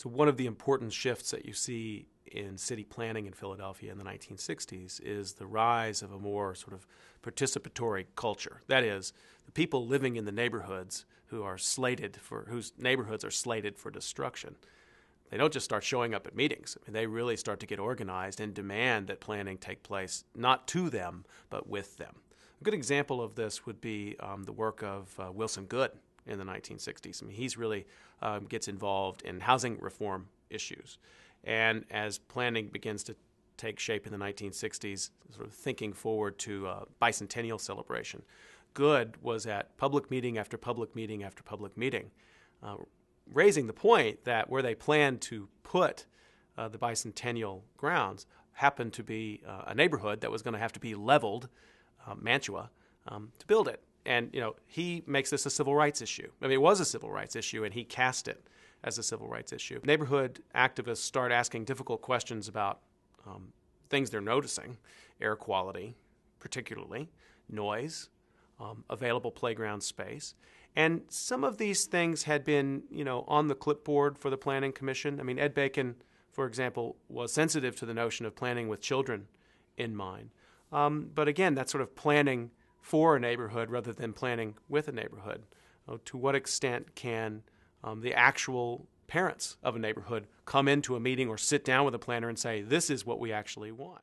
So one of the important shifts that you see in city planning in Philadelphia in the 1960s is the rise of a more sort of participatory culture. That is, the people living in the neighborhoods whose neighborhoods are slated for destruction. They don't just start showing up at meetings. I mean, they really start to get organized and demand that planning take place not to them, but with them. A good example of this would be the work of Wilson Goode in the 1960s. I mean, he's really gets involved in housing reform issues. And as planning begins to take shape in the 1960s, sort of thinking forward to bicentennial celebration, Goode was at public meeting after public meeting after public meeting, raising the point that where they planned to put the bicentennial grounds happened to be a neighborhood that was going to have to be leveled, Mantua, to build it. And he makes this a civil rights issue. I mean, it was a civil rights issue, and he cast it as a civil rights issue. Neighborhood activists start asking difficult questions about things they're noticing: air quality, particularly, noise, available playground space. And some of these things had been, on the clipboard for the Planning Commission. I mean, Ed Bacon, for example, was sensitive to the notion of planning with children in mind. But again, that's sort of planning for a neighborhood rather than planning with a neighborhood. To what extent can the actual parents of a neighborhood come into a meeting or sit down with a planner and say, this is what we actually want?